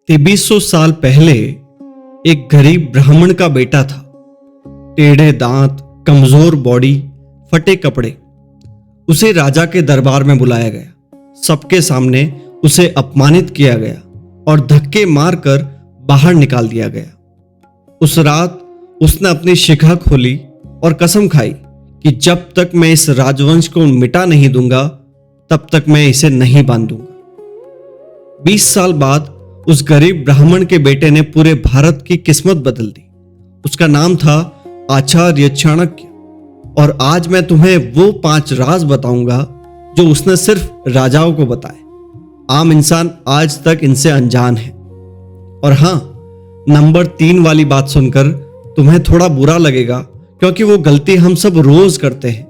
2300 साल पहले एक गरीब ब्राह्मण का बेटा था। टेढ़े दांत, कमजोर बॉडी, फटे कपड़े। उसे राजा के दरबार में बुलाया गया। सबके सामने उसे अपमानित किया गया और धक्के मारकर बाहर निकाल दिया गया। उस रात उसने अपनी शिखा खोली और कसम खाई कि जब तक मैं इस राजवंश को मिटा नहीं दूंगा तब तक मैं इसे नहीं बांधूंगा। 20 साल बाद उस गरीब ब्राह्मण के बेटे ने पूरे भारत की किस्मत बदल दी। उसका नाम था आचार्य चाणक्य। और आज मैं तुम्हें वो 5 राज बताऊंगा जो उसने सिर्फ राजाओं को बताए। आम इंसान आज तक इनसे अनजान है। और हां, नंबर 3 वाली बात सुनकर तुम्हें थोड़ा बुरा लगेगा, क्योंकि वो गलती हम सब रोज करते हैं,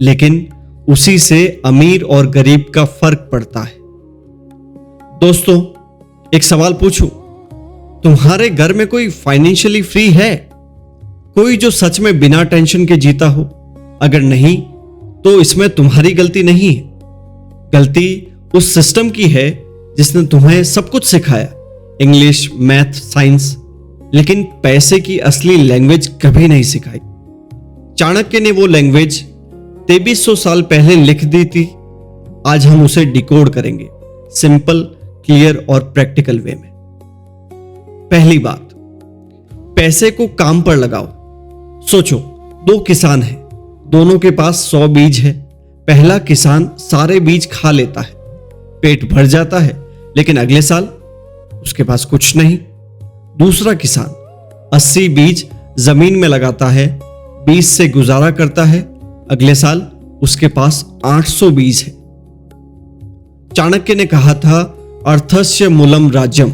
लेकिन उसी से अमीर और गरीब का फर्क पड़ता है। दोस्तों, एक सवाल पूछूं, तुम्हारे घर में कोई फाइनेंशियली फ्री है? कोई जो सच में बिना टेंशन के जीता हो? अगर नहीं, तो इसमें तुम्हारी गलती नहीं है। गलती उस सिस्टम की है जिसने तुम्हें सब कुछ सिखाया, इंग्लिश, मैथ, साइंस, लेकिन पैसे की असली लैंग्वेज कभी नहीं सिखाई। चाणक्य ने वो लैंग्वेज 2300 साल पहले लिख दी थी। आज हम उसे डिकोड करेंगे, सिंपल, क्लियर और प्रैक्टिकल वे में। पहली बात, पैसे को काम पर लगाओ। सोचो, 2 किसान हैं, दोनों के पास 100 बीज है। पहला किसान सारे बीज खा लेता है, पेट भर जाता है, लेकिन अगले साल उसके पास कुछ नहीं। दूसरा किसान 80 बीज जमीन में लगाता है, 20 से गुजारा करता है, अगले साल उसके पास 800 बीज है। चाणक्य ने कहा था, अर्थस्य मूलम राज्यम,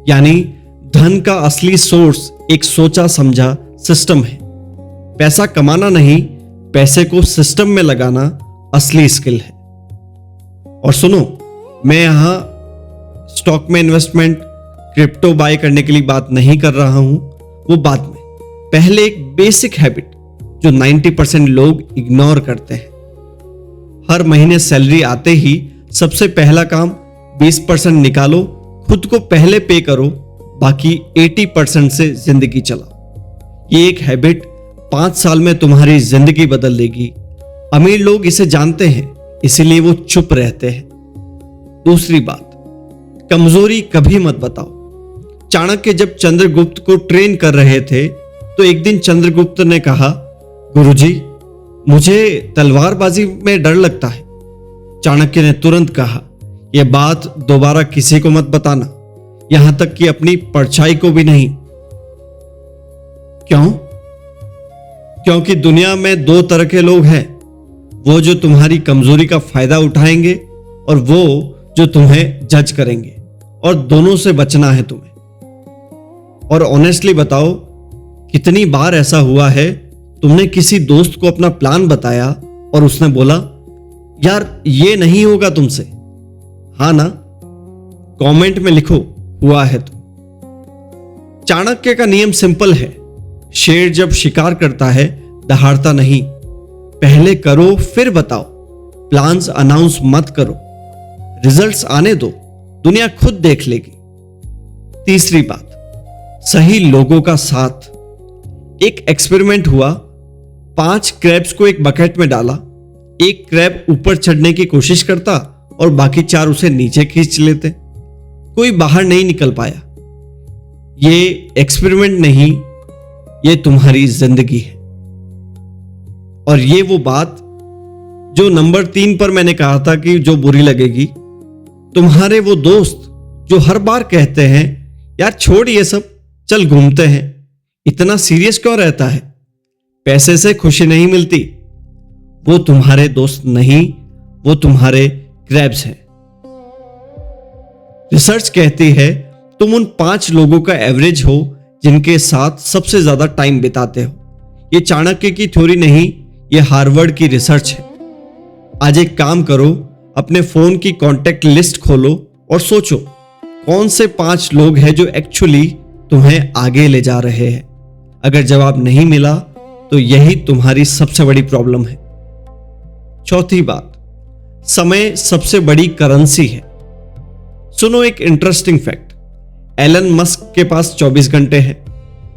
यानी धन का असली सोर्स एक सोचा समझा सिस्टम है। पैसा कमाना नहीं, पैसे को सिस्टम में लगाना असली स्किल है। और सुनो, मैं यहां स्टॉक में इन्वेस्टमेंट, क्रिप्टो बाय करने के लिए बात नहीं कर रहा हूं, वो बाद में। पहले एक बेसिक हैबिट जो 90% लोग इग्नोर करते हैं। हर महीने सैलरी आते ही सबसे पहला काम 20% निकालो, खुद को पहले पे करो, बाकी 80% से जिंदगी चलाओ। ये एक हैबिट 5 साल में तुम्हारी जिंदगी बदल देगी। अमीर लोग इसे जानते हैं, इसीलिए वो चुप रहते हैं। दूसरी बात, कमजोरी कभी मत बताओ। चाणक्य जब चंद्रगुप्त को ट्रेन कर रहे थे तो एक दिन चंद्रगुप्त ने कहा, गुरुजी, मुझे तलवारबाजी में डर लगता है। चाणक्य ने तुरंत कहा, यह बात दोबारा किसी को मत बताना, यहां तक कि अपनी परछाई को भी नहीं। क्यों? क्योंकि दुनिया में 2 तरह के लोग हैं, वो जो तुम्हारी कमजोरी का फायदा उठाएंगे और वो जो तुम्हें जज करेंगे, और दोनों से बचना है तुम्हें। और ऑनेस्टली बताओ, कितनी बार ऐसा हुआ है तुमने किसी दोस्त को अपना प्लान बताया और उसने बोला, यार ये नहीं होगा तुमसे? हाँ ना? कमेंट में लिखो, हुआ है तो। चाणक्य का नियम सिंपल है, शेर जब शिकार करता है दहाड़ता नहीं। पहले करो फिर बताओ, प्लान्स अनाउंस मत करो, रिजल्ट्स आने दो, दुनिया खुद देख लेगी। तीसरी बात, सही लोगों का साथ। एक एक्सपेरिमेंट हुआ, 5 क्रैब्स को एक बकेट में डाला। एक क्रैब ऊपर चढ़ने की कोशिश करता और बाकी 4 उसे नीचे खींच लेते। कोई बाहर नहीं निकल पाया। ये एक्सपेरिमेंट नहीं, ये तुम्हारी जिंदगी है। और ये वो बात जो नंबर 3 पर मैंने कहा था कि जो बुरी लगेगी, तुम्हारे वो दोस्त जो हर बार कहते हैं, यार छोड़ ये सब, चल घूमते हैं। इतना सीरियस क्यों रहता है? पैसे से खुशी नहीं मिलती। वो तुम्हारे दोस्त नहीं, वो तुम्हारे क्रैब्स हैं। रिसर्च कहती है तुम उन 5 लोगों का एवरेज हो जिनके साथ सबसे ज्यादा टाइम बिताते हो। ये चाणक्य की थ्योरी नहीं, ये हार्वर्ड की रिसर्च है। आज एक काम करो, अपने फोन की कॉन्टेक्ट लिस्ट खोलो और सोचो कौन से 5 लोग हैं जो एक्चुअली तुम्हें आगे ले जा रहे हैं। अगर जवाब नहीं मिला तो यही तुम्हारी सबसे बड़ी प्रॉब्लम है। चौथी बात, समय सबसे बड़ी करेंसी है। सुनो एक इंटरेस्टिंग फैक्ट, एलन मस्क के पास 24 घंटे हैं,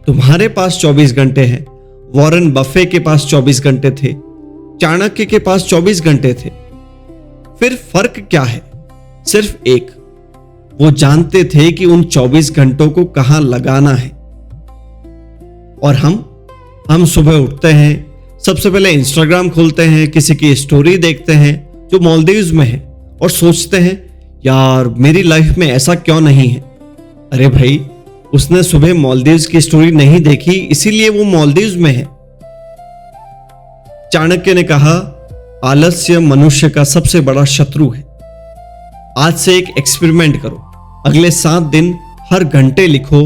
तुम्हारे पास 24 घंटे हैं, वॉरेन बफे के पास 24 घंटे थे, चाणक्य के पास 24 घंटे थे। फिर फर्क क्या है? सिर्फ एक, वो जानते थे कि उन 24 घंटों को कहां लगाना है। और हम सुबह उठते हैं, सबसे पहले इंस्टाग्राम खोलते हैं, किसी की स्टोरी देखते हैं जो मालदीव्स में है और सोचते हैं यार मेरी लाइफ में ऐसा क्यों नहीं है। अरे भाई, उसने सुबह मालदीव्स की स्टोरी नहीं देखी इसीलिए वो मालदीव्स में है। चाणक्य ने कहा, आलस्य मनुष्य का सबसे बड़ा शत्रु है। आज से एक एक्सपेरिमेंट करो, अगले 7 दिन हर घंटे लिखो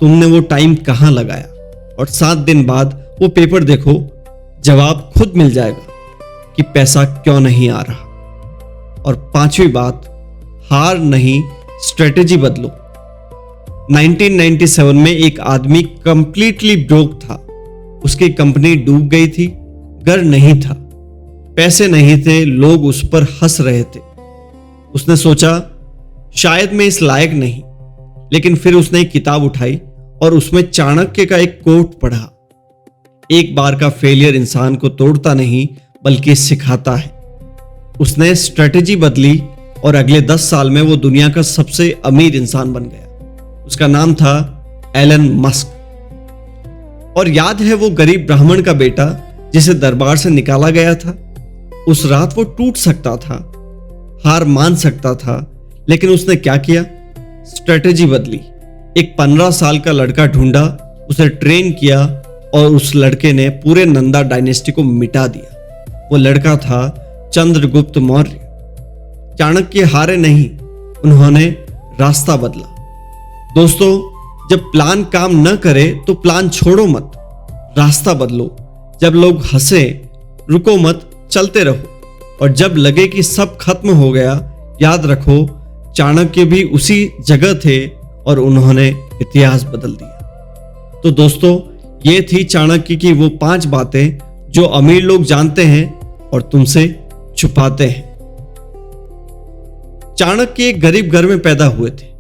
तुमने वो टाइम कहां लगाया, और 7 दिन बाद वो पेपर देखो, जवाब खुद मिल जाएगा कि पैसा क्यों नहीं आ रहा। और 5वीं बात, हार नहीं, स्ट्रेटेजी बदलो। 1997 में एक आदमी कंप्लीटली ब्रोक था। उसकी कंपनी डूब गई थी, घर नहीं था, पैसे नहीं थे, लोग उस पर हंस रहे थे। उसने सोचा शायद मैं इस लायक नहीं, लेकिन फिर उसने एक किताब उठाई और उसमें चाणक्य का एक कोट पढ़ा, एक बार का फेलियर इंसान को तोड़ता नहीं बल्कि सिखाता है। उसने स्ट्रेटेजी बदली और अगले 10 साल में वो दुनिया का सबसे अमीर इंसान बन गया। उसका नाम था एलन मस्क। और याद है वो गरीब ब्राह्मण का बेटा जिसे दरबार से निकाला गया था? उस रात वो टूट सकता था, हार मान सकता था, लेकिन उसने क्या किया? स्ट्रेटेजी बदली। एक 15 साल का लड़का ढूंढा, उसे ट्रेन किया और उस लड़के ने पूरे नंदा डायनेस्टी को मिटा दिया। वो लड़का था चंद्रगुप्त मौर्य। चाणक्य हारे नहीं, उन्होंने रास्ता बदला। दोस्तों, जब प्लान काम न करे तो प्लान छोड़ो मत, रास्ता बदलो। जब लोग हंसे, रुको मत, चलते रहो। और जब लगे कि सब खत्म हो गया, याद रखो चाणक्य भी उसी जगह थे और उन्होंने इतिहास बदल दिया। तो दोस्तों, ये थी चाणक्य की वो 5 बातें जो अमीर लोग जानते हैं और तुमसे छुपाते हैं। चाणक्य एक गरीब घर में पैदा हुए थे।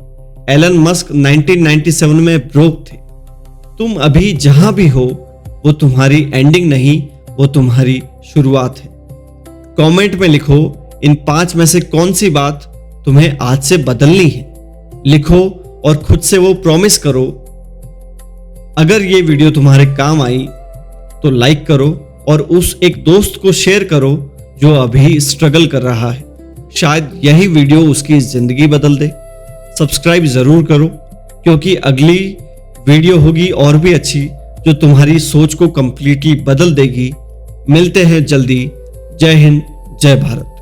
एलन मस्क 1997 में ब्रोक थे। तुम अभी जहां भी हो, वो तुम्हारी एंडिंग नहीं, वो तुम्हारी शुरुआत है। कमेंट में लिखो इन 5 में से कौन सी बात तुम्हें आज से बदलनी है। लिखो और खुद से वो प्रॉमिस करो। अगर ये वीडियो तुम्हारे काम आई तो लाइक करो और उस एक दोस्त को शेयर करो जो अभी स्ट्रगल कर रहा है। शायद यही वीडियो उसकी जिंदगी बदल दे। सब्सक्राइब जरूर करो, क्योंकि अगली वीडियो होगी और भी अच्छी, जो तुम्हारी सोच को कंप्लीटली बदल देगी। मिलते हैं जल्दी। जय हिंद, जय भारत।